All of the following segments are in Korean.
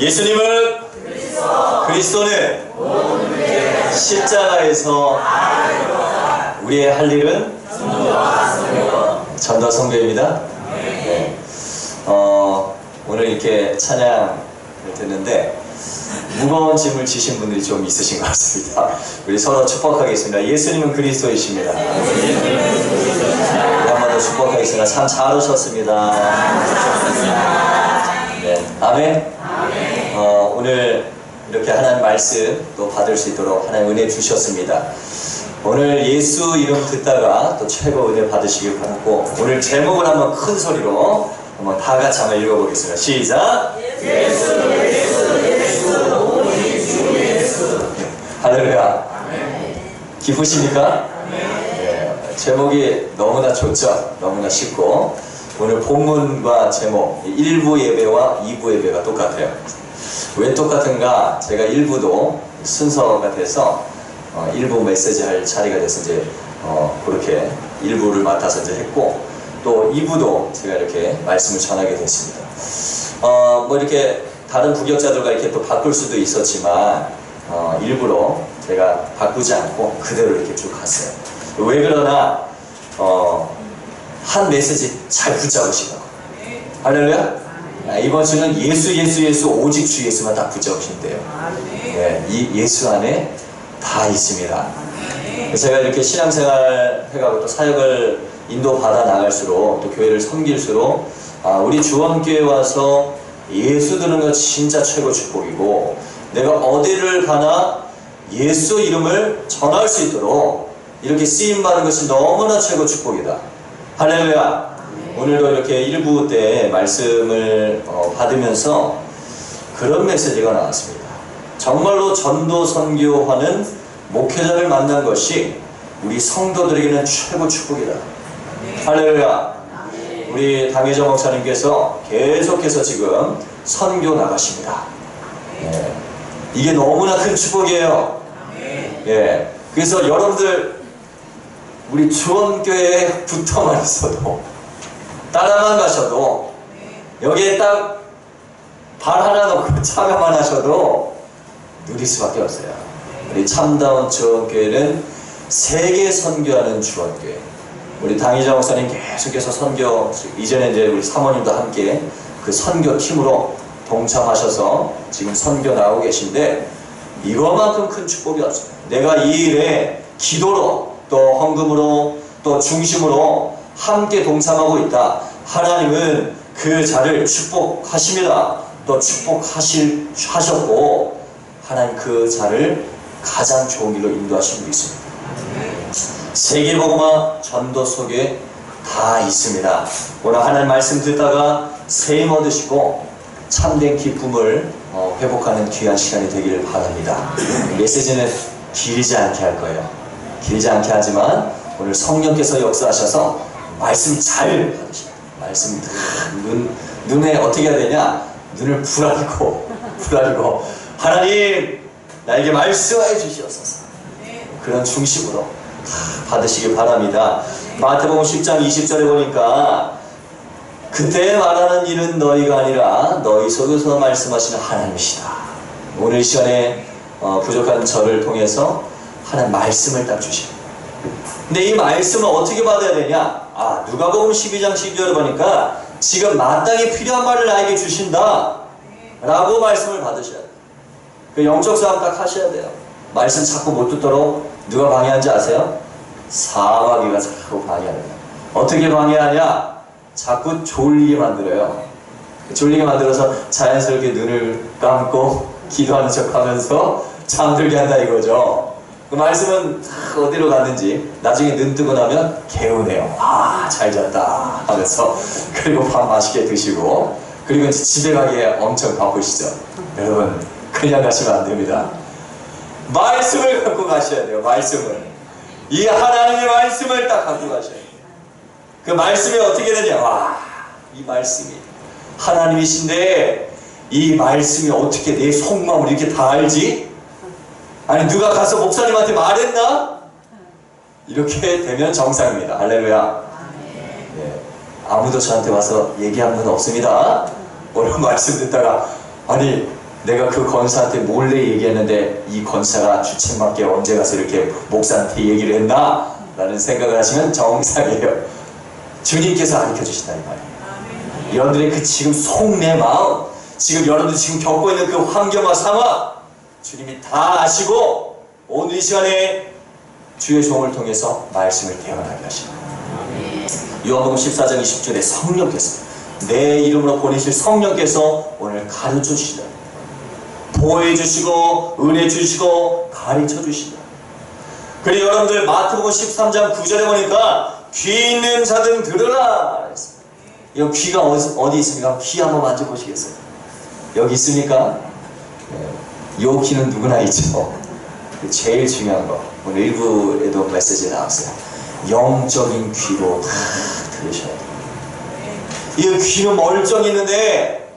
예수님은 그리스도는 십자가에서 우리의 할 일은 전도 선교입니다. 네. 오늘 이렇게 찬양을 듣는데 무거운 짐을 지신 분들이 좀 있으신 것 같습니다. 우리 서로 축복하겠습니다. 예수님은 그리스도이십니다. 한 번 더 축복하겠습니다. 참 잘 오셨습니다. 네. 아멘. 오늘 이렇게 하나님 말씀 또 받을 수 있도록 하나님 은혜 주셨습니다. 오늘 예수 이름 듣다가 또 최고 은혜 받으시길 바라고, 오늘 제목을 한번 큰 소리로 한번 다 같이 한번 읽어보겠습니다. 시작! 예수, 예수, 예수, 오직 주 예수. 할렐루야. 기쁘십니까? 네. 제목이 너무나 좋죠? 너무나 쉽고, 오늘 본문과 제목 1부 예배와 2부 예배가 똑같아요. 왜 똑같은가? 제가 1부도 순서가 돼서 1부 메시지 할 자리가 돼서 이제 그렇게 1부를 맡아서 이제 했고, 또 2부도 제가 이렇게 말씀을 전하게 됐습니다. 뭐 이렇게 다른 부격자들과 이렇게 또 바꿀 수도 있었지만 일부러 제가 바꾸지 않고 그대로 이렇게 쭉 갔어요. 왜 그러나 한 메시지 잘 붙잡으시고, 할렐루야. 이번 주는 예수 예수 예수 오직 주 예수만 딱 붙잡으신대요. 네, 이 예수 안에 다 있습니다. 제가 이렇게 신앙생활 해가고 또 사역을 인도받아 나갈수록, 또 교회를 섬길수록 우리 주원교회 와서 예수 드는 거 진짜 최고 축복이고, 내가 어디를 가나 예수 이름을 전할 수 있도록 이렇게 쓰임받는 것이 너무나 최고 축복이다. 할렐루야. 오늘도 이렇게 1부 때 말씀을 받으면서 그런 메시지가 나왔습니다. 정말로 전도 선교하는 목회자를 만난 것이 우리 성도들에게는 최고 축복이다. 할렐루야. 우리 당회자 목사님께서 계속해서 지금 선교 나가십니다. 예. 이게 너무나 큰 축복이에요. 예. 그래서 여러분들 우리 주원교회에 붙어만 있어도, 따라만 가셔도, 여기에 딱 발 하나 넣고 참여만 하셔도 누릴 수밖에 없어요. 우리 참다운 주원교회는 세계 선교하는 주원교회. 우리 당의자 목사님 계속해서 선교, 이전에 이제 우리 사모님도 함께 그 선교팀으로 동참하셔서 지금 선교 나오고 계신데, 이거만큼 큰 축복이 없어요. 내가 이 일에 기도로 또 헌금으로 또 중심으로 함께 동참하고 있다. 하나님은 그 자를 축복하십니다. 또 축복하셨고, 하나님 그 자를 가장 좋은 길로 인도하시고 있습니다. 세계복음화 전도 속에 다 있습니다. 오늘 하나님 말씀 듣다가 세임 얻으시고 참된 기쁨을 회복하는 귀한 시간이 되기를 바랍니다. 메시지는 길지 않게 할 거예요. 길지 않게 하지만 오늘 성령께서 역사하셔서 말씀 잘 받으십니다. 말씀 눈에 어떻게 해야 되냐? 눈을 부라리고 하나님 나에게 말씀해 주시옵소서. 그런 중심으로 받으시길 바랍니다. 마태복음 10장 20절에 보니까 그때 말하는 일은 너희가 아니라 너희 속에서 말씀하시는 하나님이시다. 오늘 이 시간에 부족한 저를 통해서 하나님 말씀을 딱 주십니다. 근데 이 말씀을 어떻게 받아야 되냐? 누가복음 12장 12절에 보니까 지금 마땅히 필요한 말을 나에게 주신다 라고 말씀을 받으셔야 돼요. 그 영적 싸움 딱 하셔야 돼요. 말씀 자꾸 못 듣도록 누가 방해하는지 아세요? 사마귀가 자꾸 방해합니다. 어떻게 방해하냐? 자꾸 졸리게 만들어요. 졸리게 만들어서 자연스럽게 눈을 감고 기도하는 척 하면서 잠들게 한다 이거죠. 그 말씀은 어디로 갔는지 나중에 눈 뜨고 나면 개운해요. 잘 잤다 하면서. 그리고 밥 맛있게 드시고, 그리고 집에 가기에 엄청 바쁘시죠. 여러분 그냥 가시면 안 됩니다. 말씀을 갖고 가셔야 돼요. 말씀을, 이 하나님의 말씀을 딱 갖고 가셔야 돼요. 그 말씀이 어떻게 되냐? 이 말씀이 하나님이신데 이 말씀이 어떻게 내 속마음을 이렇게 다 알지? 아니 누가 가서 목사님한테 말했나? 이렇게 되면 정상입니다. 할렐루야. 네. 아무도 저한테 와서 얘기한 분 없습니다. 오늘 말씀 듣다가 아니 내가 그 권사한테 몰래 얘기했는데 이 권사가 주책맞게 언제 가서 이렇게 목사한테 얘기를 했나? 라는 생각을 하시면 정상이에요. 주님께서 가르쳐 주신다 이 말이에요. 여러분들의 그 지금 속내 마음, 지금 여러분들 지금 겪고 있는 그 환경과 상황, 주님이 다 아시고 오늘 이 시간에 주의 종을 통해서 말씀을 대언하게 하십니다. 요한복음 14장 20절에 성령께서, 내 이름으로 보내실 성령께서 오늘 가르쳐 주시다, 보호해 주시고 은혜 주시고 가르쳐 주시다. 그리고 여러분들 마태복음 13장 9절에 보니까 귀 있는 자들 들으라. 이 귀가 어디 있습니까? 귀 한번 만져보시겠어요? 여기 있습니까? 이 귀는 누구나 있죠. 제일 중요한 거, 오늘 일부에도 메시지 나왔어요. 영적인 귀로 다 들으셔야 돼요. 이 귀는 멀쩡히 있는데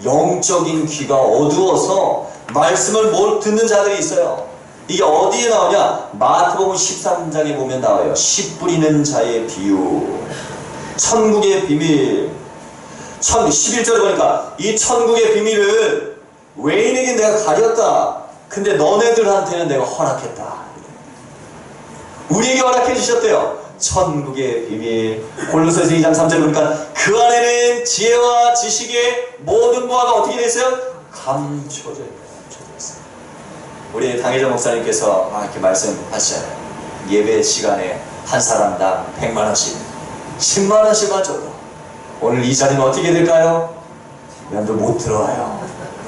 영적인 귀가 어두워서 말씀을 못 듣는 자들이 있어요. 이게 어디에 나오냐? 마태복음 13장에 보면 나와요. 씨 뿌리는 자의 비유, 천국의 비밀. 11절에 보니까 이 천국의 비밀을 외인에게 내가 가렸다. 근데 너네들한테는 내가 허락했다. 우리에게 허락해 주셨대요. 천국의 비밀. 골로새서 2장 3절에 보니까 그 안에는 지혜와 지식의 모든 보화가 어떻게 됐어요? 감춰져 있어요. 우리 당회장 목사님께서 이렇게 말씀하시잖아요. 예배 시간에 한 사람당 100만원씩 10만원씩만 줘도 오늘 이 자리는 어떻게 될까요? 여러분들 못 들어와요.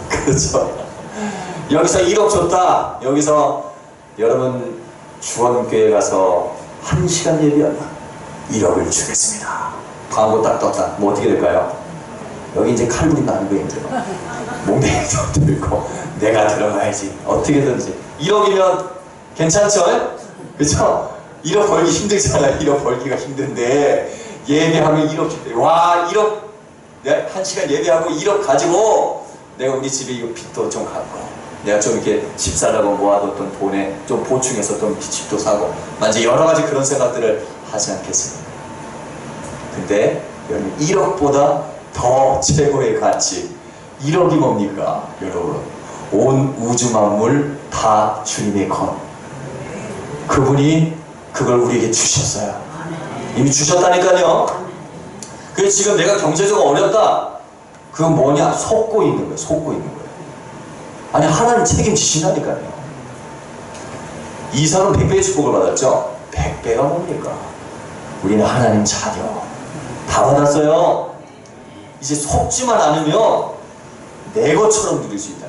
그렇죠? 여기서 1억 줬다. 여기서 여러분 주원교회 가서 1시간 예배한다. 1억을 주겠습니다. 광고 딱 떴다. 뭐 어떻게 될까요? 여기 이제 칼부림 나는 거 힘들어. 몸매도 들고 내가 들어가야지. 어떻게든지 1억이면 괜찮죠? 그쵸? 1억 벌기 힘들잖아요. 1억 벌기가 힘든데 예배하면 1억, 와 1억, 내가 1시간 예배하고 1억 가지고 내가 우리 집에 이거 빚도 좀 갚고 내가 좀 이렇게 집 살라고 모아뒀던 돈에 좀 보충해서 좀 집도 사고 만약 여러 가지 그런 생각들을 하지 않겠습니까? 근데 여러분 1억보다 더 최고의 가치, 1억이 뭡니까? 여러분 온 우주 만물 다 주님의 것, 그분이 그걸 우리에게 주셨어요. 이미 주셨다니까요. 그래서 지금 내가 경제적으로 어렵다, 그건 뭐냐? 속고 있는 거예요. 속고 있는 거예요. 아니 하나님 책임지신다니까요. 이삭은 100배의 축복을 받았죠. 100배가 뭡니까? 우리는 하나님 자녀 다 받았어요. 이제 속지만 않으면 내 것처럼 누릴 수 있다.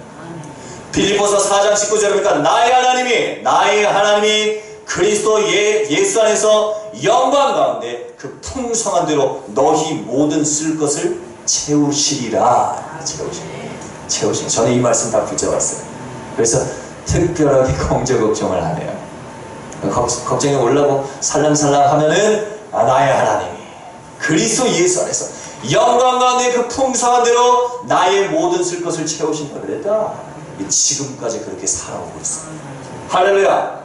빌립보서 4장 19절에 보니까 나의 하나님이 그리스도 예수 안에서 영광 가운데 그 풍성한 대로 너희 모든 쓸 것을 채우시리라. 채우시리. 저는 이 말씀 다 붙잡았어요. 그래서 특별하게 경제 걱정을 안 해요. 걱정이 올라고 살랑살랑 하면은 나의 하나님이 그리스도 예수 안에서 영광 가운데 그 풍성한 대로 나의 모든 쓸 것을 채우신다 그랬다. 지금까지 그렇게 살아오고 있어요. 할렐루야.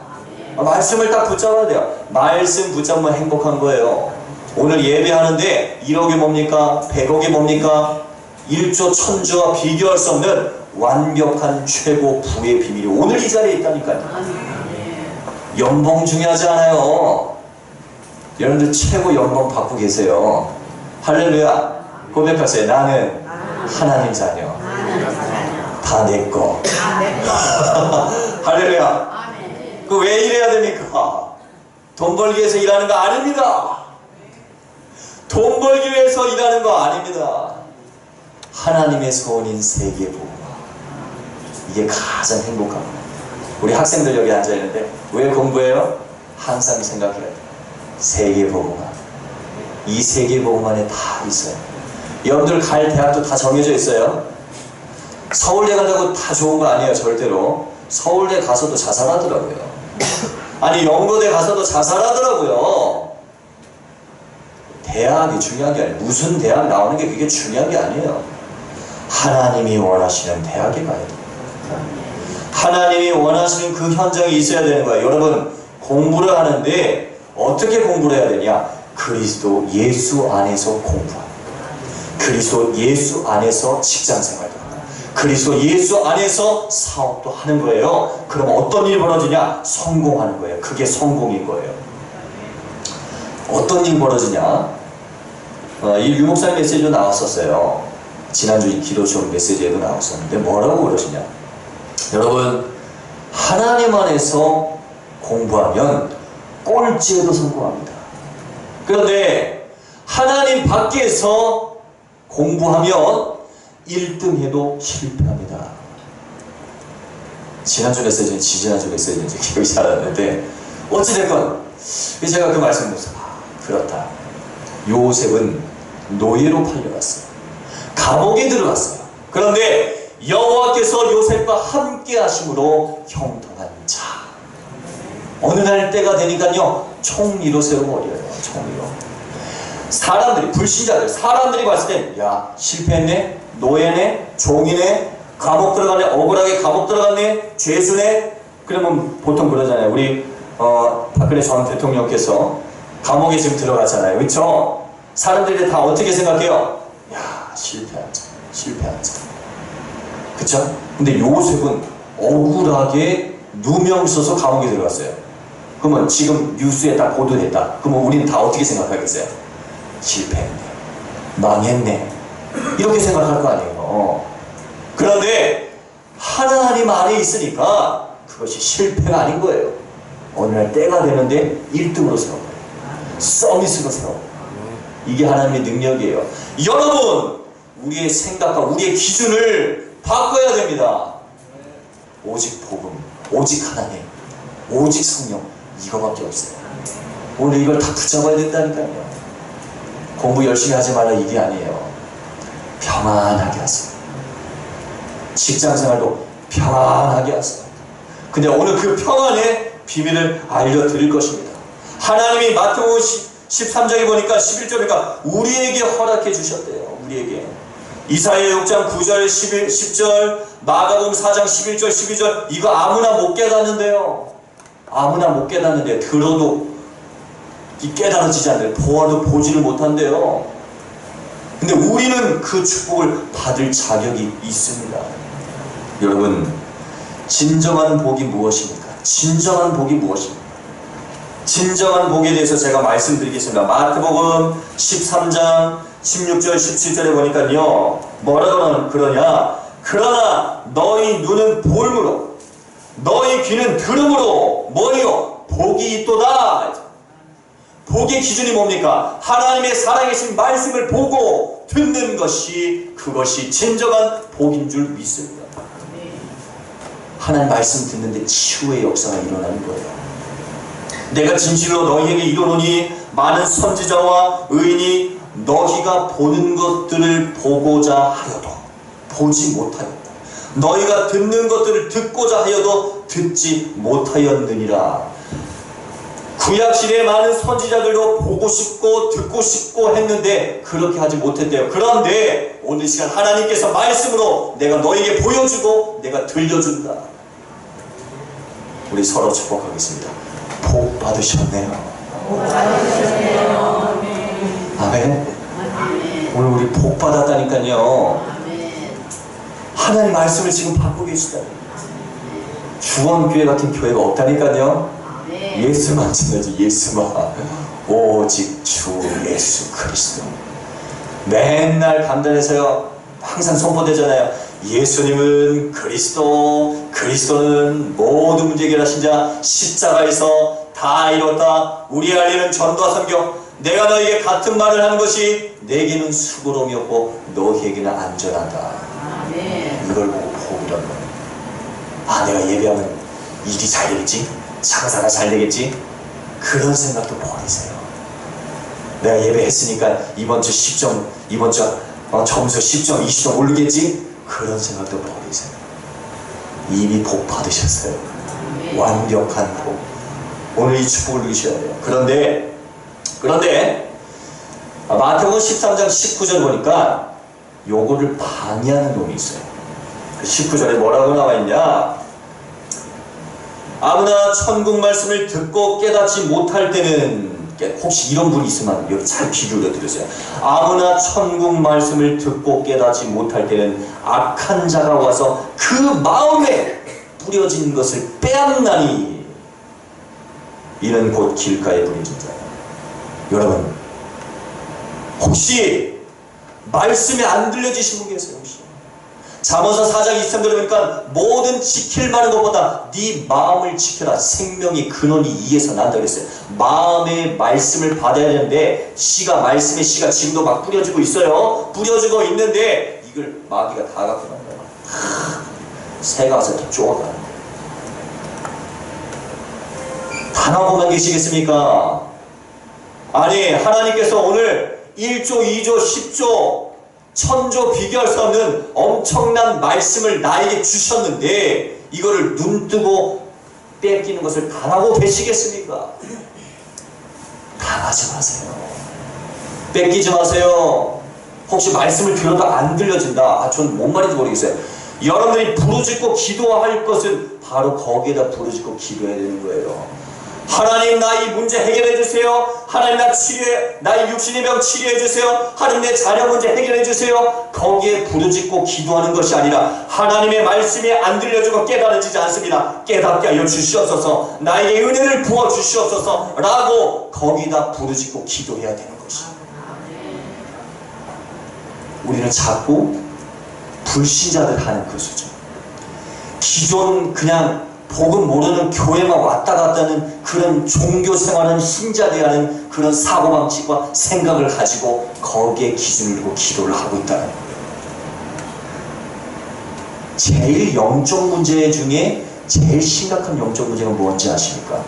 말씀을 딱 붙잡아야 돼요. 말씀 붙잡으면 행복한 거예요. 오늘 예배하는데 1억이 뭡니까? 100억이 뭡니까? 1조 1000조와 비교할 수 없는 완벽한 최고 부의 비밀이 오늘 이 자리에 있다니까요. 연봉 중요하지 않아요. 여러분들 최고 연봉 받고 계세요. 할렐루야. 고백하세요. 나는 하나님 자녀. 다 내 거. 할렐루야. 그 왜 이래야 됩니까? 돈 벌기 위해서 일하는 거 아닙니다. 돈 벌기 위해서 일하는 거 아닙니다. 하나님의 소원인 세계복음, 이게 가장 행복합니다. 우리 학생들 여기 앉아있는데 왜 공부해요? 항상 생각해야 돼요. 세계복음, 이 세계복음 안에 다 있어요. 여러분들 갈 대학도 다 정해져 있어요. 서울대 간다고 다 좋은 거 아니에요. 절대로. 서울대 가서도 자살하더라고요. 아니 연고대 가서도 자살하더라고요. 대학이 중요한 게 아니에요. 무슨 대학 나오는 게 그게 중요한 게 아니에요. 하나님이 원하시는 대학에 가야 돼요. 하나님이 원하시는 그 현장에 있어야 되는 거예요. 여러분 공부를 하는데 어떻게 공부를 해야 되냐? 그리스도 예수 안에서 공부합니다. 그리스도 예수 안에서 직장생활도 합니다. 그리스도 예수 안에서 사업도 하는 거예요. 그럼 어떤 일이 벌어지냐? 성공하는 거예요. 그게 성공인 거예요. 어떤 일이 벌어지냐? 이 유목사님 메시지도 나왔었어요. 지난주 이 기도쇼 메시지에도 나왔었는데 뭐라고 그러시냐? 여러분, 하나님 안에서 공부하면 꼴찌에도 성공합니다. 그런데 하나님 밖에서 공부하면 1등 해도 실패합니다. 지난주 메시지는 지지난주 메시지인지 기억이 잘 안 나는데 어찌됐건 제가 그 말씀을 드려서 그렇다. 요셉은 노예로 팔려갔어요. 감옥에 들어갔어요. 그런데 여호와께서 요셉과 함께 하심으로 형통한 자. 어느 날 때가 되니까요, 총리로 세워버려요. 총리로. 사람들이, 불신자들, 사람들이 봤을 때, 야, 실패했네? 노예네? 종이네? 감옥 들어갔네? 억울하게 감옥 들어갔네? 죄수네? 그러면 보통 그러잖아요. 우리 박근혜 전 대통령께서 감옥에 지금 들어갔잖아요. 그렇죠? 사람들이 다 어떻게 생각해요? 야, 실패한 자, 실패한 자. 그쵸? 근데 요셉은 억울하게 누명 써서 감옥에 들어갔어요. 그러면 지금 뉴스에 다 보도됐다. 그러면 우리는 다 어떻게 생각하겠어요? 실패했네. 망했네. 이렇게 생각할 거 아니에요. 그런데 하나님 안에 있으니까 그것이 실패가 아닌 거예요. 어느 날 때가 되는데 1등으로 세워버려요. 서비스로 세워버려요. 이게 하나님의 능력이에요. 여러분, 우리의 생각과 우리의 기준을 바꿔야 됩니다. 오직 복음, 오직 하나님, 오직 성령, 이거밖에 없어요. 오늘 이걸 다 붙잡아야 된다니까요. 공부 열심히 하지 말라 이게 아니에요. 평안하게 하세요. 직장생활도 평안하게 하세요. 근데 오늘 그 평안의 비밀을 알려드릴 것입니다. 하나님이 마태복음 13장에 보니까 11절이니까 우리에게 허락해 주셨대요. 우리에게. 이사야 6장 9절 10절 마가복음 4장 11절 12절 이거 아무나 못 깨닫는데요. 아무나 못 깨닫는데 들어도 깨달아지지 않는데 보아도 보지를 못한대요. 근데 우리는 그 축복을 받을 자격이 있습니다. 여러분, 진정한 복이 무엇입니까? 진정한 복이 무엇입니까? 진정한 복에 대해서 제가 말씀드리겠습니다. 마태복음 13장 16절 17절에 보니까요, 뭐라고 그러냐? 그러나 너희 눈은 볼므로 너희 귀는 들음으로 뭐요? 복이 있도다. 복의 기준이 뭡니까? 하나님의 살아계신 말씀을 보고 듣는 것이 그것이 진정한 복인 줄 믿습니다. 하나님 말씀 듣는데 치유의 역사가 일어나는 거예요. 내가 진실로 너희에게 이르노니 많은 선지자와 의인이 너희가 보는 것들을 보고자 하여도 보지 못하였고 너희가 듣는 것들을 듣고자 하여도 듣지 못하였느니라. 구약시대에 많은 선지자들도 보고 싶고 듣고 싶고 했는데 그렇게 하지 못했대요. 그런데 오늘 시간 하나님께서 말씀으로 내가 너에게 보여주고 내가 들려준다. 우리 서로 축복하겠습니다. 복 받으셨네요. 복 받으셨네요. 아멘. 오늘 우리 복 받았다니까요. 하나님 말씀을 지금 받고 계시다. 주원교회 같은 교회가 없다니까요. 예수만 지나지. 예수만. 오직 주 예수 그리스도. 맨날 감단해서요 항상 선포되잖아요. 예수님은 그리스도, 그리스도는 모든 문제 해결하신 자, 십자가에서 다 이뤘다. 우리 알리는 전도와 선교. 내가 너에게 같은 말을 하는 것이 내게는 수고로움이었고 너희에게는 안전하다. 이걸 보고 복이란 거예요. 아, 내가 예배하면 일이 잘 되겠지? 장사가 잘 되겠지? 그런 생각도 버리세요. 내가 예배했으니까 이번 주 10점, 이번 주 점수 10점, 20점 오르겠지? 그런 생각도 버리세요. 이미 복 받으셨어요. 완벽한 복. 오늘 이 축복을 누리셔야 돼요. 그런데 마태복음 13장 19절 보니까 요거를 방해하는 놈이 있어요. 그 19절에 뭐라고 나와 있냐? 아무나 천국 말씀을 듣고 깨닫지 못할 때는 혹시 이런 분이 있으면 여기 잘 귀 기울여 들으세요. 아무나 천국 말씀을 듣고 깨닫지 못할 때는 악한 자가 와서 그 마음에 뿌려진 것을 빼앗나니 이는 곧 길가에 뿌려진 자예요. 여러분, 혹시 말씀이 안 들려지신 분 계세요? 혹시? 잠언서 4장 23절 보니까 모든 지킬 만한 것보다 네 마음을 지켜라. 생명의 근원이 이에서 난다 그랬어요. 마음의 말씀을 받아야 되는데 말씀의 씨가 지금도 막 뿌려지고 있어요. 뿌려지고 있는데 이걸 마귀가 다 갖고 간 거예요. 새가 와서 다 쪼아가는 거예요. 단하고만 계시겠습니까? 아니, 하나님께서 오늘 1조, 2조, 10조, 1000조 비교할 수 없는 엄청난 말씀을 나에게 주셨는데 이거를 눈뜨고 뺏기는 것을 당하고 계시겠습니까? 당하지 마세요. 뺏기지 마세요. 혹시 말씀을 들어도 안 들려진다. 전 뭔 말인지 모르겠어요. 여러분들이 부르짖고 기도할 것은 바로 거기에다 부르짖고 기도해야 되는 거예요. 하나님, 나 이 문제 해결해 주세요. 하나님, 나의 육신의 병 치료해 주세요. 하나님, 내 자녀 문제 해결해 주세요. 거기에 부르짖고 기도하는 것이 아니라 하나님의 말씀이 안 들려주고 깨달아지지 않습니다. 깨닫게 하여 주시옵소서. 나에게 은혜를 부어 주시옵소서 라고 거기다 부르짖고 기도해야 되는 것이에요. 우리는 자꾸 불신자들 하는 그 수준, 기존 그냥 복음 모르는 교회만 왔다 갔다 하는 그런 종교 생활은 신자되어 하는 그런 사고방식과 생각을 가지고 거기에 기준을 두고 기도를 하고 있다는 거예요. 제일 영적 문제 중에 제일 심각한 영적 문제가 뭔지 아십니까?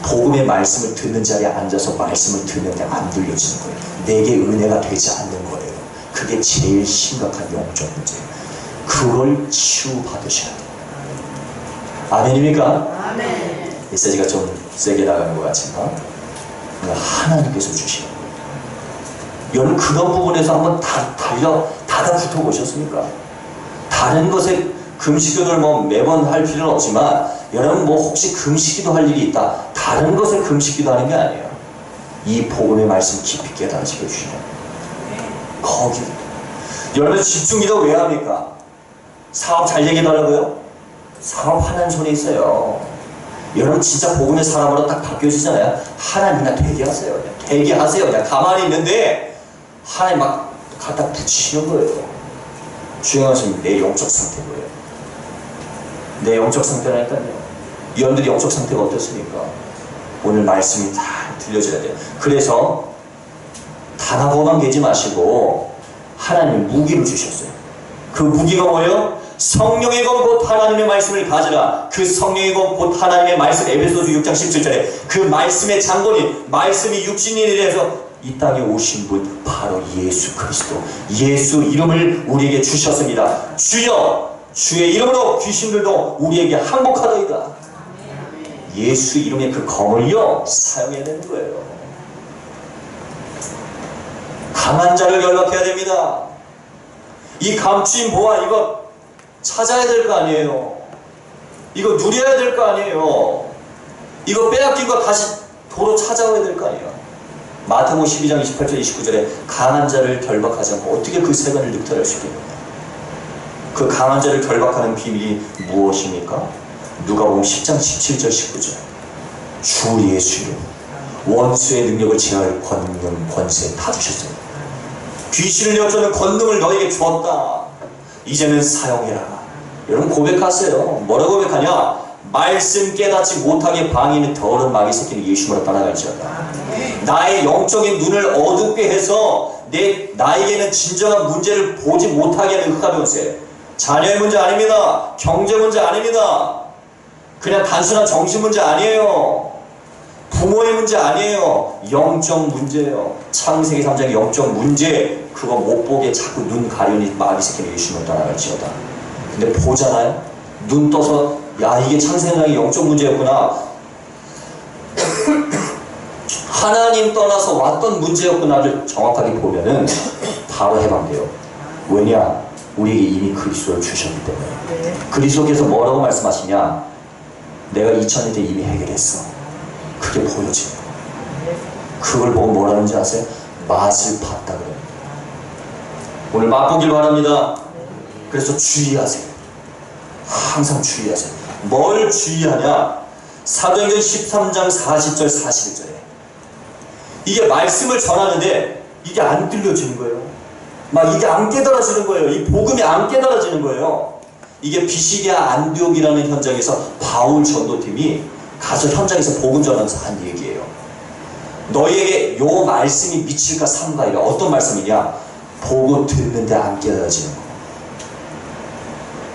복음의 말씀을 듣는 자리에 앉아서 말씀을 듣는데 안 들려지는 거예요. 내게 은혜가 되지 않는 거예요. 그게 제일 심각한 영적 문제예요. 그걸 치유받으셔야 돼요. 아멘입니까? 아멘. 메시지가 좀 세게 나가는 것 같지만 하나님께서 주시는 거예요. 여러분, 그런 부분에서 한번 달라붙어 보셨습니까? 다른 것에 금식기도를 매번 할 필요는 없지만 여러분 혹시 금식기도 할 일이 있다. 다른 것에 금식기도 하는 게 아니에요. 이 복음의 말씀 깊이 깨달으시게 주시는 거기. 여러분, 집중기도 왜 합니까? 사업 잘 되게달라고요? 사업 하나님 손에 있어요. 여러분, 진짜 복음의 사람으로 딱 바뀌어지잖아요. 하나님 그냥 되게 하세요. 되게 하세요. 그냥 가만히 있는데 하나님 막 갖다 붙이시는 거예요. 중요한 것은 내 영적 상태고요. 내 영적 상태라니까요. 여러분들이 영적 상태가 어떻습니까? 오늘 말씀이 다 들려줘야 돼요. 그래서 단하고만 계지 마시고 하나님 무기를 주셨어요. 그 무기가 뭐예요? 성령의 검 곧 하나님의 말씀을 가져라. 그 성령의 검 곧 하나님의 말씀, 에베소서 6장 17절에 그 말씀의 장본인, 말씀이 육신이 되어서 이 땅에 오신 분 바로 예수 그리스도, 예수 이름을 우리에게 주셨습니다. 주여, 주의 이름으로 귀신들도 우리에게 항복하더이다. 예수 이름의 그 검을요 사용해야 되는 거예요. 강한 자를 연락해야 됩니다. 이 감추인 보화 이거 찾아야 될 거 아니에요. 이거 누려야 될 거 아니에요. 이거 빼앗긴 거 다시 도로 찾아와야 될 거 아니에요. 마태복음 12장 28절 29절에 강한 자를 결박하지 않고 어떻게 그 세간을 늑탈할 수 있겠느냐. 그 강한 자를 결박하는 비밀이 무엇입니까? 누가복음 10장 17절 19절 주 예수 이름 원수의 능력을 제어할 권능 권세 다 주셨어요. 귀신을 내어쫓는 권능을 너에게 주었다. 이제는 사용해라. 여러분 고백하세요. 뭐라고 고백하냐? 말씀 깨닫지 못하게 방임이 더러운 마귀 새끼는 예수님으로 따라갈지어다. 나의 영적인 눈을 어둡게 해서 나에게는 진정한 문제를 보지 못하게 하는 흑암의 권세. 자녀의 문제 아닙니다. 경제 문제 아닙니다. 그냥 단순한 정신 문제 아니에요. 부모의 문제 아니에요. 영적 문제예요. 창세기 3장의 영적 문제. 그거 못 보게 자꾸 눈 가려니 마귀 새끼는 예수님을 따라갈지어다. 근데 보잖아요. 눈 떠서 야 이게 창세기 3장의 영적 문제였구나. 하나님 떠나서 왔던 문제였구나를 정확하게 보면은 바로 해방돼요. 왜냐? 우리에게 이미 그리스도를 주셨기 때문에. 그리스도께서 뭐라고 말씀하시냐? 내가 2000년 때 이미 해결했어. 그게 보여지는 거예요. 그걸 보고 뭐라는지 아세요? 맛을 봤다 그래요. 오늘 맛보길 바랍니다. 그래서 주의하세요. 항상 주의하세요. 뭘 주의하냐? 사도행전 13장 40절 41절에 이게 말씀을 전하는데 이게 안 들려지는 거예요. 막 이게 안 깨달아지는 거예요. 이 복음이 안 깨달아지는 거예요. 이게 비시디아 안디옥이라는 현장에서 바울 전도팀이 가서 현장에서 복음 전하면서 한 얘기예요. 너희에게 요 말씀이 미칠까 삼가이라. 어떤 말씀이냐? 보고 듣는데 안 깨달아지는 거.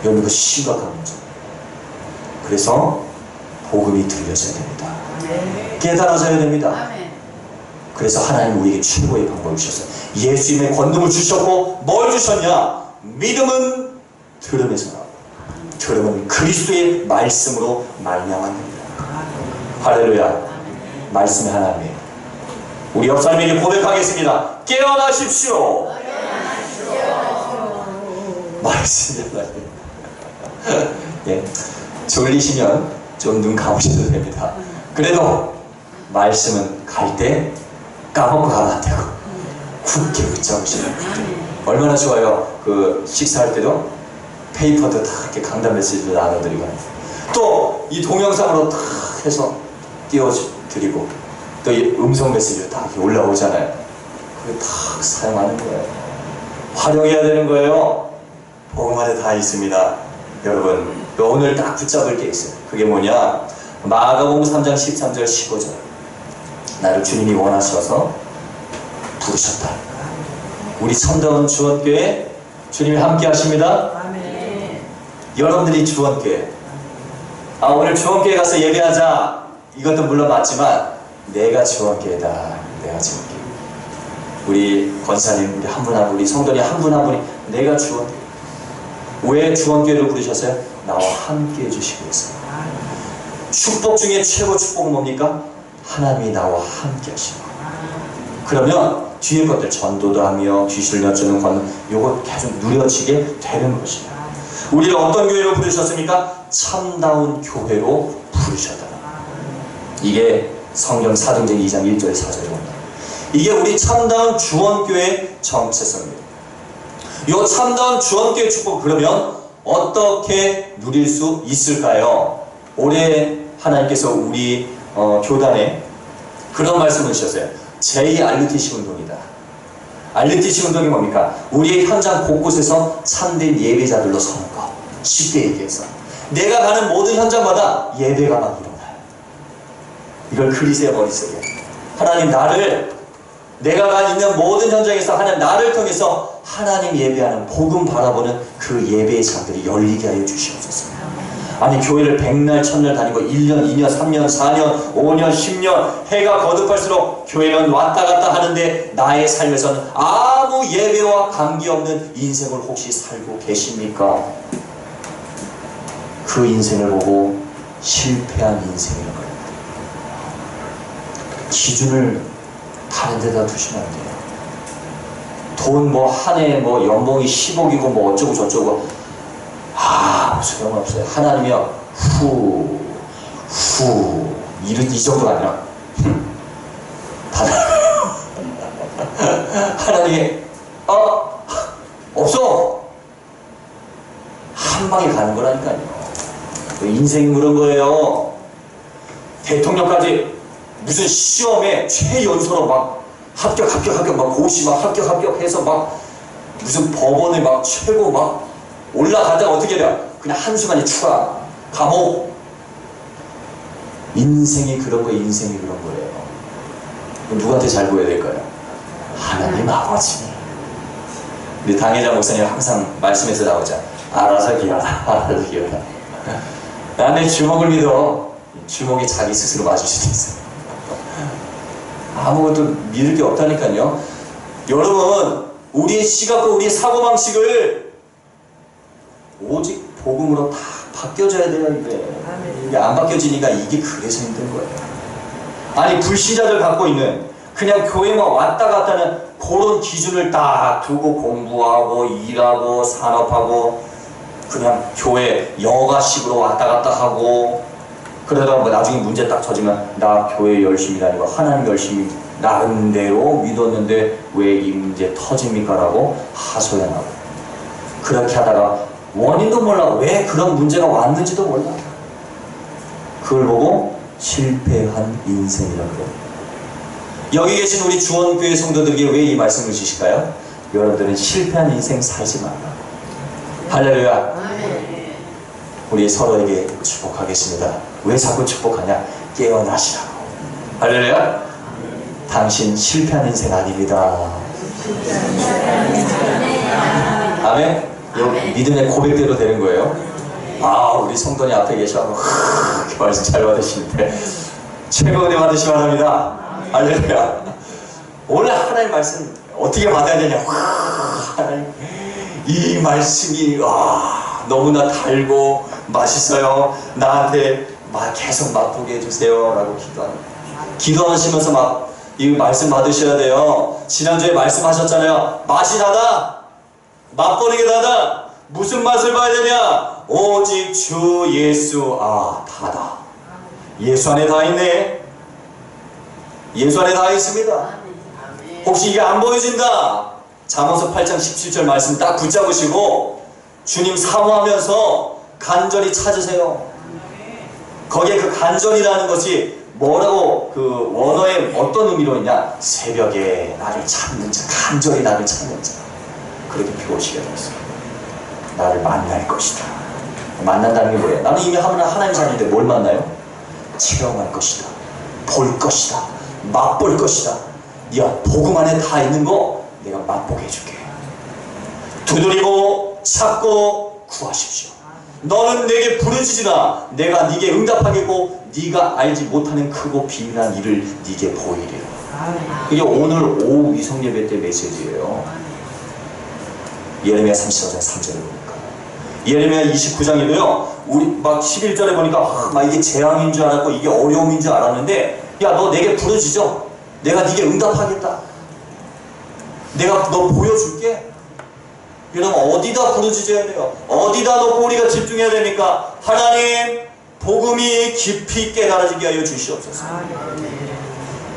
여러분, 이거 심각한 문제예요. 그래서 복음이 들려져야 됩니다. 깨달아져야 됩니다. 그래서 하나님 우리에게 최고의 방법을 주셨어요. 예수님의 권능을 주셨고 뭘 주셨냐? 믿음은 들음에서 나옵니다. 들음은 그리스도의 말씀으로 말미암았습니다. 할렐루야. 말씀의 하나님이에요. 우리 옆 사람에게 고백하겠습니다. 깨어나십시오. 말씀이 하나님. 예, 졸리시면 좀 눈 감으셔도 됩니다. 그래도 말씀은 갈 때 까먹고 가면 안 되고 굳게 붙잡으셔야 됩니다. 얼마나 좋아요. 그 식사할 때도 페이퍼도 다 이렇게 강단 메시지도 나눠드리고 또 이 동영상으로 다 해서 띄워드리고 또 이 음성 메시지로 다 이렇게 올라오잖아요. 그걸 다 사용하는 거예요. 활용해야 되는 거예요. 복음 안에 다 있습니다. 여러분, 오늘 딱 붙잡을 게 있어요. 그게 뭐냐? 마가복음 3장 13절 15절. 나를 주님이 원하셔서 부르셨다. 우리 참다운 주원교회 주님이 함께 하십니다. 아멘. 여러분들이 주원교회. 오늘 주원교회 가서 예배하자. 이것도 물론 맞지만 내가 주원교회다. 내가 주원교회. 우리 권사님, 우리 한 분 한 분, 우리 성도님 한 분 한 분이 내가 주원교회. 왜 주원교회를 부르셨어요? 나와 함께 해주시기 위해서. 축복 중에 최고 축복은 뭡니까? 하나님이 나와 함께 하시고. 그러면 뒤에 것들 전도도 하며 귀신을 여쭈는 권능 요거 계속 누려지게 되는 것입니다. 우리를 어떤 교회로 부르셨습니까? 참다운 교회로 부르셨다. 이게 성경 사도행전 2장 1절 4절에 옵니다. 이게 우리 참다운 주원교회의 정체성입니다. 이 참다운 주원교회 축복 그러면 어떻게 누릴 수 있을까요? 올해 하나님께서 우리 교단에 그런 말씀을 주셨어요. 제2RUTC 운동이다. RUTC 운동이 뭡니까? 우리의 현장 곳곳에서 참된 예배자들로 서는 것. 쉽게 얘기해서 내가 가는 모든 현장마다 예배가 막 일어나요. 이걸 그리세요. 머릿속에 하나님 나를 내가 가 있는 모든 현장에서 하나님 나를 통해서 하나님 예배하는 복음 바라보는 그 예배의 장들이 열리게 하여 주시옵소서. 아니 교회를 100날 1000날 다니고 1년 2년 3년 4년 5년 10년 해가 거듭할수록 교회는 왔다 갔다 하는데 나의 삶에서는 아무 예배와 관계없는 인생을 혹시 살고 계십니까? 그 인생을 보고 실패한 인생이라는 거예요. 기준을 다른 데다 두시면 안 돼요. 돈 뭐 한 해 뭐 연봉이 10억이고 뭐 어쩌고 저쩌고 소용없어요. 하나님이요 이 정도가 아니라 하나님이 없어 한 방에 가는 거라니까요. 인생이 그런 거예요. 대통령까지 무슨 시험에 최연소로 막 합격 막 고시 막 합격해서 막 무슨 법원에 막 최고 막 올라가다가 어떻게 돼요? 그냥 한순간에 추락 감옥. 인생이 그런 거예요. 인생이 그런 거예요. 누구한테 잘 보여야 될까요? 하나님 아버지. 우리 당회자 목사님 항상 말씀에서 나오자. 알아서 기어라. 알아서 기어라. 나는 주먹을 믿어. 주먹이 자기 스스로 맞을 수도 있어요. 아무것도 믿을 게 없다니까요. 여러분 우리의 시각과 우리의 사고방식을 오직 복음으로 다 바뀌어져야 돼요. 이게 안 바뀌어지니까 이게 그래서 힘든 거예요. 아니 불신자들 갖고 있는 그냥 교회만 왔다 갔다 하는 그런 기준을 딱 두고 공부하고 일하고 산업하고 그냥 교회 여가식으로 왔다 갔다 하고 그러다가 뭐 나중에 문제 딱 터지면 나 교회 열심히 다니고 하나님 열심히 나름대로 믿었는데 왜 이 문제 터집니까? 라고 하소연하고, 그렇게 하다가 원인도 몰라, 왜 그런 문제가 왔는지도 몰라. 그걸 보고 실패한 인생이라고 그래요. 여기 계신 우리 주원교회 성도들에게 왜 이 말씀을 주실까요? 여러분들은 실패한 인생 살지 말라. 할렐루야. 우리 서로에게 축복하겠습니다. 왜 자꾸 축복하냐? 깨어나시라고. 할렐루야. 당신 실패한 인생 아닙니다. 아멘. 믿음의 고백대로 되는 거예요. 아, 우리 성도님 앞에 계셔서 이렇게 말씀 잘 받으시는데 최고 은혜 받으시기 바랍니다. 할렐루야. 오늘 하나님 말씀 어떻게 받아야 되냐? 하나님, 이 말씀이 너무나 달고 맛있어요. 나한테 계속 맛보게 해주세요 라고 기도합니다. 기도하시면서 막 이 말씀 받으셔야 돼요. 지난주에 말씀하셨잖아요. 맛이 나다, 맛보는 게 나다. 무슨 맛을 봐야 되냐? 오직 주 예수. 다다. 예수 안에 다 있네. 예수 안에 다 있습니다. 혹시 이게 안 보여진다? 잠언서 8장 17절 말씀 딱 붙잡으시고 주님 사모하면서 간절히 찾으세요. 거기에 그 간절이라는 것이 뭐라고, 그 원어에 어떤 의미로 있냐? 새벽에 나를 찾는 자, 간절히 나를 찾는 자, 그렇게 표시가 되었어요. 나를 만날 것이다. 만난다는 게 뭐예요? 나는 이미 하나님 사는데 뭘 만나요? 체험할 것이다, 볼 것이다, 맛볼 것이다. 야, 복음 안에 다 있는 거 내가 맛보게 해줄게. 두드리고 찾고 구하십시오. 너는 내게 부르짖으나 내가 네게 응답하겠고 네가 알지 못하는 크고 비밀한 일을 네게 보이리라. 이게 오늘 오후 위성 예배 때 메시지예요. 예레미야 34장 3절을 보니까, 예레미야 29장에도요 우리 막 11절에 보니까 막 이게 재앙인 줄 알았고 이게 어려움인 줄 알았는데, 야, 너 내게 부르짖어, 내가 네게 응답하겠다, 내가 너 보여줄게. 여러분, 어디다 부르짖어야 돼요? 어디다 놓고 우리가 집중해야 됩니까? 하나님, 복음이 깊이 깨달아지게 하여 주시옵소서.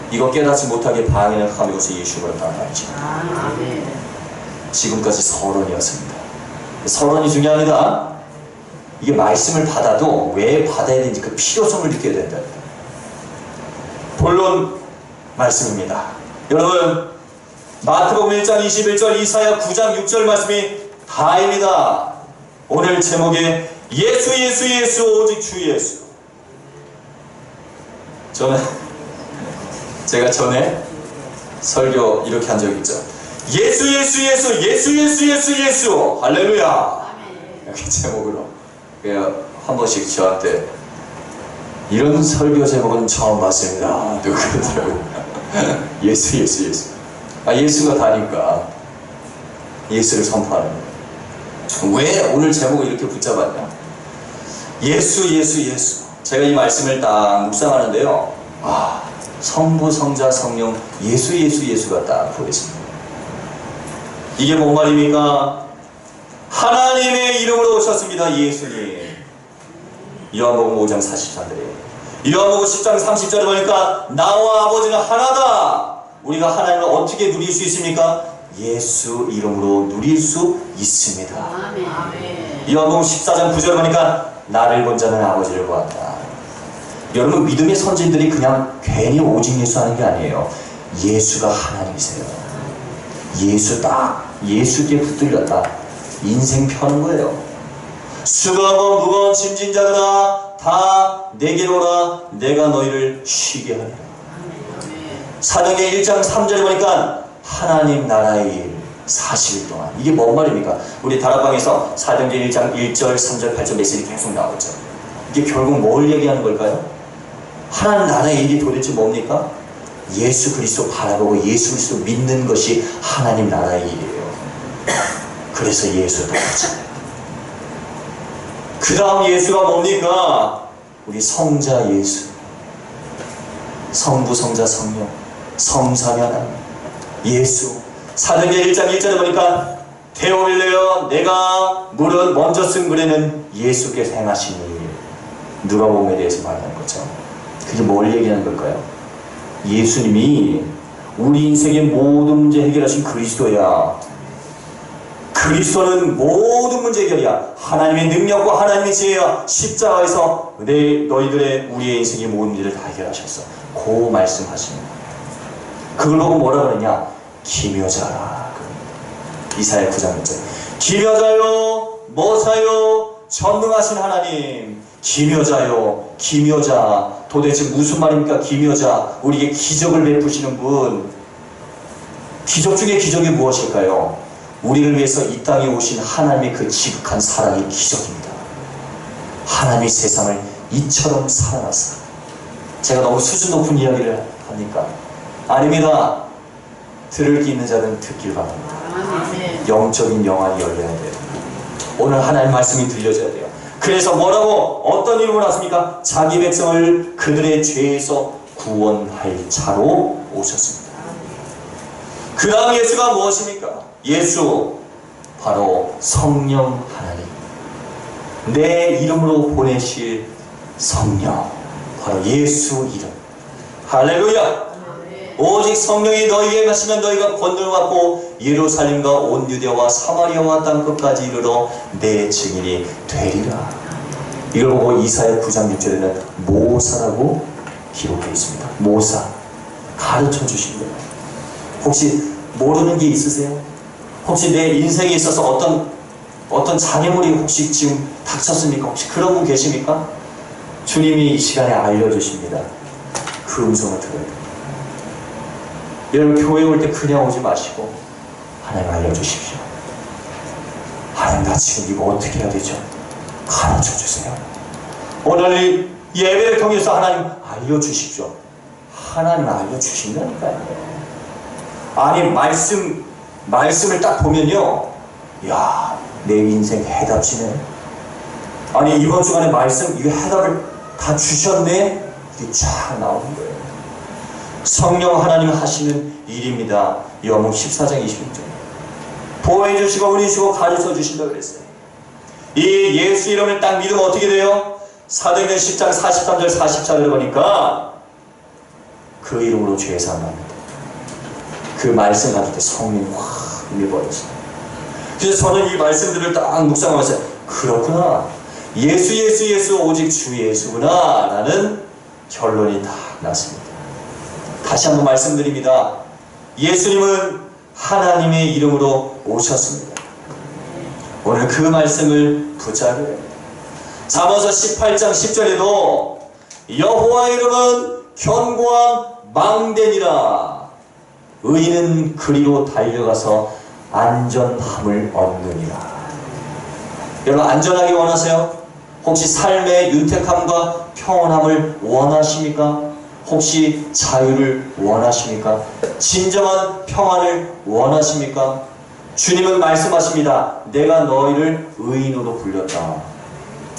이거 깨닫지 못하게 방해를 하면서 예수를 따라가죠. 지금까지 서론이었습니다. 서론이 중요합니다. 이게 말씀을 받아도 왜 받아야 되는지 그 필요성을 느껴야 된다. 본론 말씀입니다. 여러분, 마태복음 1장 21절, 이사야 9장 6절 말씀이 다입니다. 오늘 제목에 예수 예수 예수 오직 주 예수. 제가 전에 설교 이렇게 한 적 있죠. 예수 예수 예수 예수 예수 예수 예수 할렐루야. 이렇게 제목으로 한 번씩 저한테 이런 설교 제목은 처음 봤습니다. 누구 그러더라고요. 예수 예수 예수. 예수가 다니까 예수를 선포하는 거예요. 왜 오늘 제목을 이렇게 붙잡았냐? 예수 예수 예수. 제가 이 말씀을 딱 묵상하는데요, 성부 성자 성령 예수 예수 예수가 딱 보였습니다. 이게 뭔 말입니까? 하나님의 이름으로 오셨습니다. 예수님. 요한복음 5장 43절에, 요한복음 10장 30절에 보니까 나와 아버지는 하나다. 우리가 하나님을 어떻게 누릴 수 있습니까? 예수 이름으로 누릴 수 있습니다. 요한복음 14장 9절에 보니까 나를 본 자는 아버지를 보았다. 여러분, 믿음의 선진들이 그냥 괜히 오직 예수 하는 게 아니에요. 예수가 하나님이세요. 예수 딱 예수께 붙들렸다. 인생 펴는 거예요. 수고하고 무거운 짐진 자들아 다 내게로 오라. 내가 너희를 쉬게 하리라. 사도행전 1장 3절에 보니까 하나님 나라의 일 40일 동안. 이게 뭔 말입니까? 우리 다락방에서 사도행전 1장 1절 3절 8절 메시지 계속 나오죠. 이게 결국 뭘 얘기하는 걸까요? 하나님 나라의 일이 도대체 뭡니까? 예수 그리스도 바라보고 예수 그리스도 믿는 것이 하나님 나라의 일이에요. 그래서 예수 따르잖아요. 그 다음 예수가 뭡니까? 우리 성자 예수, 성부 성자 성령, 성삼위 하나님 예수. 사도행전 1장 1절에 보니까 데오빌레여 내가 물은 먼저 쓴 글에는 예수께서 행하신 일. 누가복음에 대해서 말하는 거죠. 그게 뭘 얘기하는 걸까요? 예수님이 우리 인생의 모든 문제 해결하신 그리스도야. 그리스도는 모든 문제 해결이야. 하나님의 능력과 하나님의 지혜야. 십자가에서 너희들의 우리의 인생의 모든 문제를 다 해결하셨어. 그 말씀하시는 거야. 그걸 보고 뭐라 그러냐? 기묘자라. 이사야 9장 1절. 기묘자요, 모사요, 전능하신 하나님. 기묘자요, 기묘자. 도대체 무슨 말입니까? 기묘자. 우리에게 기적을 베푸시는 분. 기적 중에 기적이 무엇일까요? 우리를 위해서 이 땅에 오신 하나님의 그 지극한 사랑이 기적입니다. 하나님이 세상을 이처럼 사랑하사. 제가 너무 수준 높은 이야기를 합니까? 아닙니다. 들을 게 있는 자는 듣길 바랍니다. 영적인 영안이 열려야 돼요. 오늘 하나님 말씀이 들려져야 돼요. 그래서 뭐라고 어떤 이름을 하십니까? 자기 백성을 그들의 죄에서 구원할 자로 오셨습니다. 그 다음 예수가 무엇입니까? 예수 바로 성령 하나님, 내 이름으로 보내실 성령, 바로 예수 이름. 할렐루야. 오직 성령이 너희에게 가시면 너희가 권능을 받고 예루살렘과 온 유대와 사마리아와 땅끝까지 이르러 내 증인이 되리라. 이걸 보고 이사야 9장 6절에는 모사라고 기록되어 있습니다. 모사, 가르쳐 주신 거예요. 혹시 모르는 게 있으세요? 혹시 내 인생에 있어서 어떤 장애물이 혹시 지금 닥쳤습니까? 혹시 그런 분 계십니까? 주님이 이 시간에 알려주십니다. 그 음성을 들어야 됩니다. 여러분, 교회 올 때 그냥 오지 마시고 하나님 알려주십시오. 하나님, 나 지금 이거 어떻게 해야 되죠? 가르쳐주세요. 오늘 예배를 통해서 하나님 알려주십시오. 하나님 알려주신다니까요. 아니, 말씀을 딱 보면요, 야, 내 인생 해답지네. 아니, 이번 주간에 말씀, 이거 해답을 다 주셨네? 이게 쫙 나오는 거예요. 성령 하나님 하시는 일입니다. 요한복음 14장 26절. 보호해 주시고 은혜 주시고 가르쳐 주신다고 그랬어요. 이 예수 이름을 딱 믿으면 어떻게 돼요? 사도행전 10장 43절 44절을 보니까 그 이름으로 죄 사함합니다. 그 말씀 가질 때 성령이 확 임해버렸어요. 그래서 저는 이 말씀들을 딱 묵상하면서 그렇구나, 예수 오직 주 예수구나 라는 결론이 딱 났습니다. 다시 한번 말씀드립니다. 예수님은 하나님의 이름으로 오셨습니다. 오늘 그 말씀을 붙잡아야 합니다. 잠언서 18장 10절에도 여호와의 이름은 견고한 망대니라. 의인은 그리로 달려가서 안전함을 얻느니라. 여러분, 안전하게 원하세요? 혹시 삶의 윤택함과 평온함을 원하십니까? 혹시 자유를 원하십니까? 진정한 평안을 원하십니까? 주님은 말씀하십니다. 내가 너희를 의인으로 불렸다.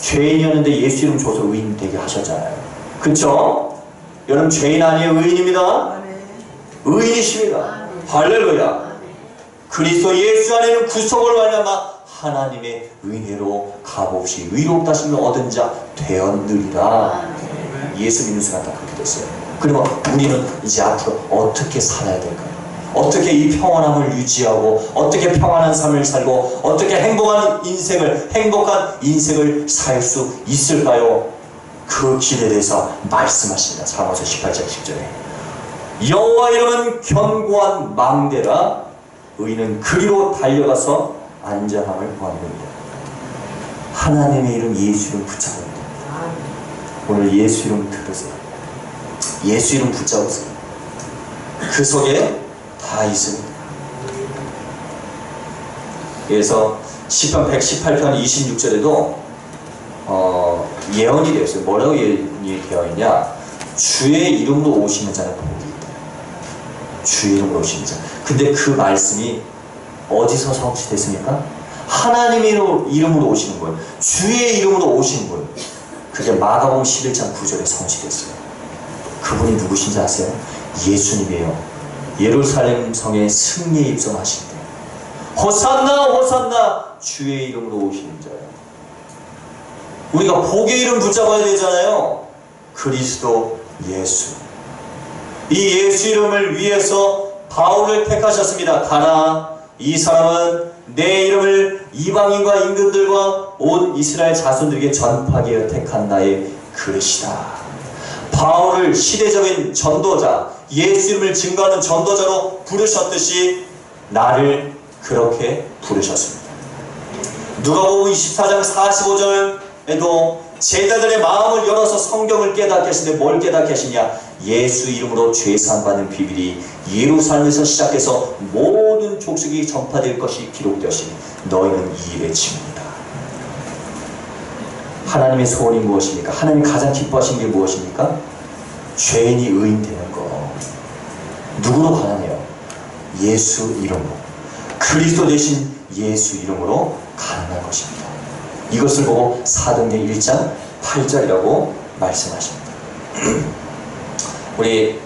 죄인이었는데 예수 이름 줘서 의인 되게 하셨잖아요. 그쵸? 여러분, 죄인 아니에요. 의인입니다. 의인이십니다. 할렐루야. 그리스도 예수 안에는 구속을 말미암아 하나님의 은혜로 값없이 의롭다 하심을 얻은 자 되었느리라. 예수 믿는 순간 다 그렇게 됐어요. 그러면 우리는 이제 앞으로 어떻게 살아야 될까요? 어떻게 이 평안함을 유지하고 어떻게 평안한 삶을 살고 어떻게 행복한 인생을 살 수 있을까요? 그 길에 대해서 말씀하십니다. 잠언서 18장 10절에 여호와 이름은 견고한 망대라. 의인은 그리로 달려가서 안전함을 얻느니라. 하나님의 이름 예수 이름 붙잡아야 됩니다. 오늘 예수 이름 들으세요. 예수 이름 붙잡으세요. 그 속에 다 있습니다. 그래서 시편 118편 26절에도 예언이 되어 있어요. 뭐라고 예언이 되어 있냐? 주의 이름으로 오시는 자는 복이 있다. 주의 이름으로 오시는 자. 근데 그 말씀이 어디서 성취됐습니까? 하나님의 이름으로 오시는 거예요. 주의 이름으로 오시는 거예요. 그게 마가복음 11장 9절에 성취됐어요. 그분이 누구신지 아세요? 예수님이에요. 예루살렘 성에 승리에 입성하실 때 호산나 호산나 주의 이름으로 오시는 자예요. 우리가 복의 이름 붙잡아야 되잖아요. 그리스도 예수. 이 예수 이름을 위해서 바울을 택하셨습니다. 가나 이 사람은 내 이름을 이방인과 임금들과 온 이스라엘 자손들에게 전파하기 위해 택한 나의 그릇이다. 바울을 시대적인 전도자, 예수 이름을 증거하는 전도자로 부르셨듯이 나를 그렇게 부르셨습니다. 누가복음 24장 45절에도 제자들의 마음을 열어서 성경을 깨닫게 하시는데 뭘 깨닫게 하시냐? 예수 이름으로 죄사함 받는 비밀이 예루살렘에서 시작해서 모든 족속이 전파될 것이 기록되었으니 너희는 이 일에 친구다. 하나님의 소원이 무엇입니까? 하나님이 가장 기뻐하시는 게 무엇입니까? 죄인이 의인 되는 거. 누구로 가능해요? 예수 이름으로, 그리스도 대신 예수 이름으로 가능한 것입니다. 이것을 보고 사도행전 1장 8절이라고 말씀하십니다. 우리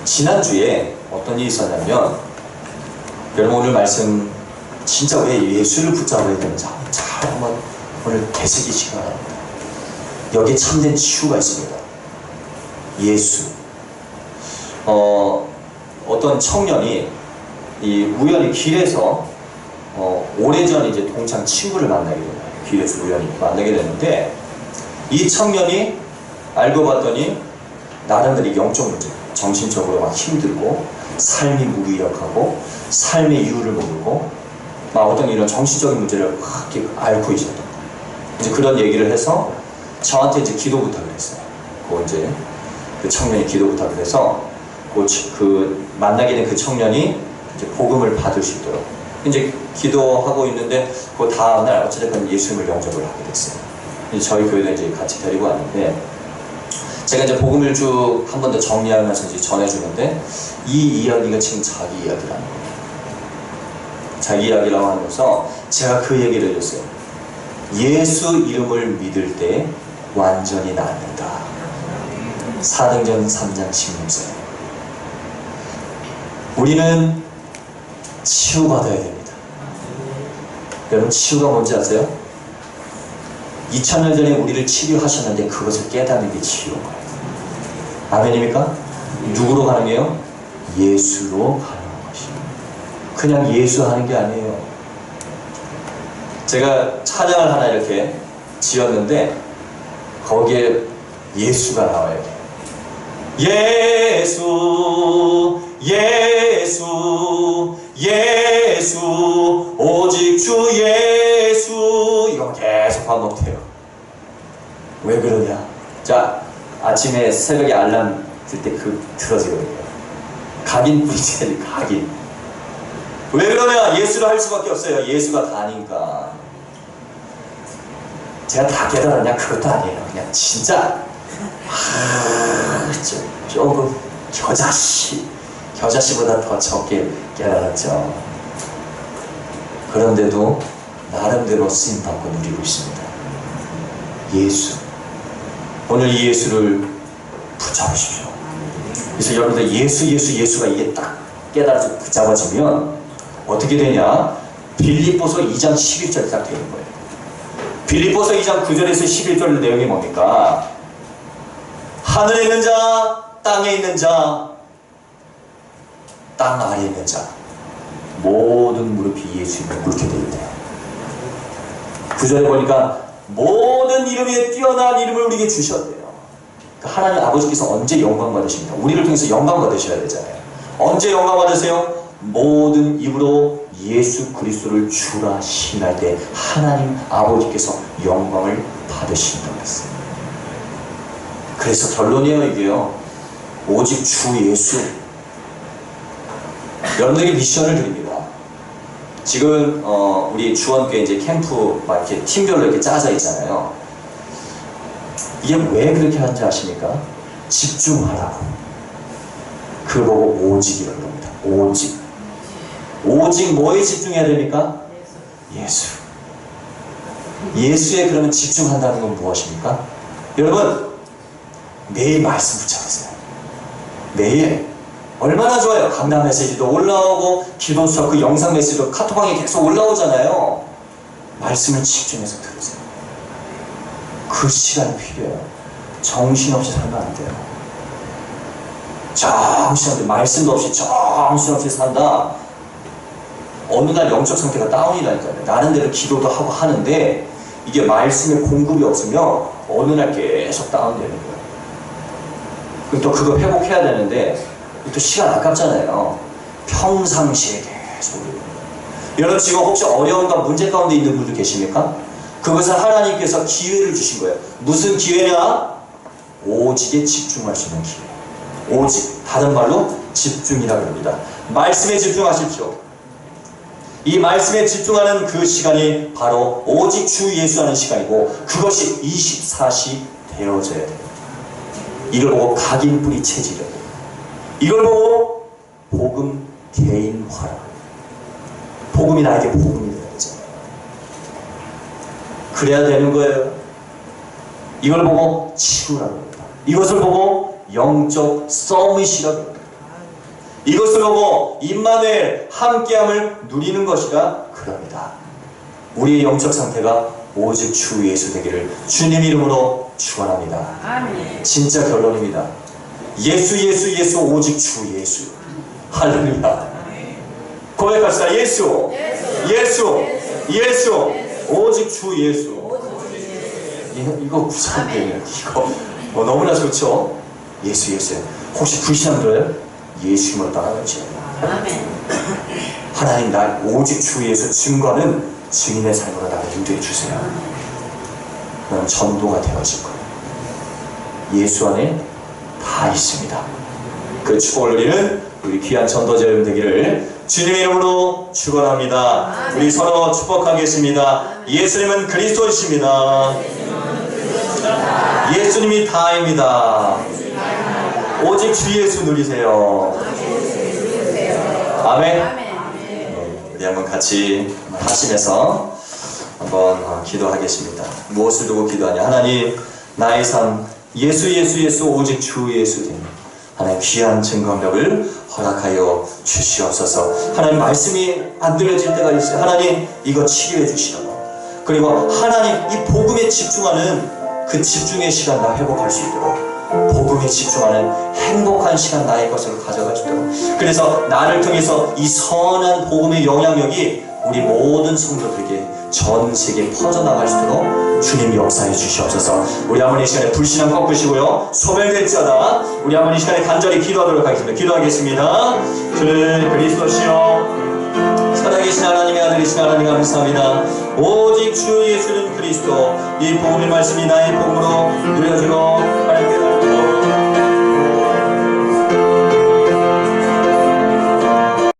지난주에 어떤 일이 있었냐면, 여러분 오늘 말씀 진짜 왜 예수를 붙잡아야 되는지 잘 한번 오늘 되새기시기 바랍니다. 여기에 참된 치유가 있습니다. 예수. 어떤 청년이 우연히 길에서 오래전 이제 동창 친구를 만나게 돼요. 길에서 우연히 만나게 됐는데, 이 청년이 알고 봤더니 나름대로 영적 문제, 정신적으로 막 힘들고 삶이 무기력하고 삶의 이유를 모르고 막 어떤 이런 정신적인 문제를 막 앓고 있었던 거예요. 이제 그런 얘기를 해서 저한테 이제 기도 부탁을 했어요. 이제 그 청년이 기도 부탁을 해서 그 만나게 된 그 청년이 이제 복음을 받을 수 있도록 이제 기도하고 있는데, 그 다음날 어찌됐건 예수님을 영접을 하게 됐어요. 이제 저희 교회도 이제 같이 데리고 왔는데, 제가 이제 복음을 쭉 한 번 더 정리하면서 이제 전해주는데, 이 이야기가 지금 자기 이야기라는 거예요. 자기 이야기라고 하면서 제가 그 얘기를 해줬어요. 예수 이름을 믿을 때 완전히 낫는다. 사도행전 3장 16절. 우리는 치유받아야 됩니다. 여러분, 치유가 뭔지 아세요? 2000년 전에 우리를 치료하셨는데 그것을 깨닫는 게 치유인 거예요. 아멘입니까? 누구로 가능해요? 예수로 가능한 것이에요. 그냥 예수 하는 게 아니에요. 제가 찬양을 하나 이렇게 지었는데 거기에 예수가 나와요. 예수, 예수, 예수, 오직 주 예수. 이거 계속 반복해요. 왜 그러냐? 자, 아침에 새벽에 알람 들 때 들어지거든요. 각인 뿌리지, 각인. 왜 그러냐? 예수를 할 수밖에 없어요. 예수가 다니까. 제가 다 깨달았냐? 그것도 아니에요. 그냥 진짜 조금 겨자씨보다 더 적게 깨달았죠. 그런데도 나름대로 쓰임받고 누리고 있습니다. 예수. 오늘 이 예수를 붙잡으십시오. 그래서 여러분들 예수가 이게 딱 깨달아서 붙잡아지면 어떻게 되냐? 빌립보서 2장 11절이 딱 되는 거예요. 빌립보서 2장 9절에서 11절 내용이 뭡니까? 하늘에 있는 자, 땅에 있는 자, 땅 아래에 있는 자, 모든 무릎이 예수님을 꿇게 되어 있대요. 9절에 보니까 모든 이름 위에 뛰어난 이름을 우리에게 주셨대요. 그러니까 하나님 아버지께서 언제 영광 받으십니까? 우리를 통해서 영광 받으셔야 되잖아요. 언제 영광 받으세요? 모든 입으로 예수 그리스도를 주라 시인할 때 하나님 아버지께서 영광을 받으신다고 했어요. 그래서 결론이에요, 이게요. 오직 주 예수. 여러분들에게 미션을 드립니다. 지금 우리 주원교회 이제 캠프 막 이렇게 팀별로 이렇게 짜져 있잖아요. 이게 왜 그렇게 하는지 아십니까? 집중하라고. 그걸 보고 오직이라고 합니다. 오직. 오직 뭐에 집중해야 됩니까? 예수. 예수에 그러면 집중한다는 건 무엇입니까? 여러분, 매일 말씀 붙잡으세요. 매일. 얼마나 좋아요. 강남 메시지도 올라오고 기도 수업 그 영상 메시지도 카톡방에 계속 올라오잖아요. 말씀을 집중해서 들으세요. 그 시간이 필요해요. 정신없이 살면 안 돼요. 정신없이, 말씀도 없이 정신없이 산다. 어느 날 영적 상태가 다운이라니까요. 나름대로 기도도 하고 하는데 이게 말씀의 공급이 없으면 어느 날 계속 다운되는 거예요. 그리고 또 그거 회복해야 되는데 또 시간 아깝잖아요. 평상시에 계속. 여러분 지금 혹시 어려움과 문제 가운데 있는 분들 계십니까? 그것은 하나님께서 기회를 주신 거예요. 무슨 기회냐? 오직에 집중할 수 있는 기회. 오직, 다른 말로 집중이라고 합니다. 말씀에 집중하십시오. 이 말씀에 집중하는 그 시간이 바로 오직 주 예수하는 시간이고 그것이 24시 되어져야 돼요. 이걸 보고 각인뿌리 체질이라고 해요. 이걸 보고 복음 개인화라. 복음이 나에게 복음이 되는 거죠. 그래야 되는 거예요. 이걸 보고 치유라고 합니다. 이것을 보고 영적 서밋이라고 합니다. 이것을 보고 임마누엘 함께함을 누리는 것이라 그럽니다. 우리의 영적 상태가 오직 주 예수 되기를 주님 이름으로 축원합니다. 아멘. 진짜 결론입니다. 예수 예수 예수 오직 주 예수. 할렐루야. 고백합시다. 예수 예수 예수 오직 주 예수. 이거 구성되네요. 이거 너무나 좋죠. 예수 예수. 혹시 불신앙 들어요? 예수님으로 따라가죠. 아멘. 하나님 날 오직 주 예수 증거하는 증인의 삶으로 나를 인도해 주세요. 그럼 전도가 되어질 거예요. 예수 안에 다 있습니다. 그 축복을 누리는 우리 귀한 전도자 여러분 되기를 주님의 이름으로 축원합니다. 우리 서로 축복하겠습니다. 예수님은 그리스도이십니다. 예수님이 다입니다. 오직 주 예수 누리세요. 아멘. 우리 한번 같이 하시면서 한번 기도하겠습니다. 무엇을 두고 기도하냐? 하나님, 나의 삶 예수 예수 예수 오직 주 예수 되니 하나님 귀한 증거력을 허락하여 주시옵소서. 하나님 말씀이 안 들려질 때가 있어요. 하나님 이거 치료해 주시라고. 그리고 하나님 이 복음에 집중하는 그 집중의 시간 나 회복할 수 있도록 복음에 집중하는 행복한 시간 나의 것을 가져갈 수 있도록. 그래서 나를 통해서 이 선한 복음의 영향력이 우리 모든 성도들에게 전 세계에 퍼져나갈 수 있도록 주님 역사해 주시옵소서. 우리 한번 이 시간에 불신앙 꺾으시고요, 소멸될지어다 우리 한번 이 시간에 간절히 기도하도록 하겠습니다. 기도하겠습니다. 주는 그리스도시요 살아계신 하나님의 아들이신 하나님 감사합니다. 오직 주 예수는 그리스도. 이 복음의 말씀이 나의 복음으로 누려지고 하나님께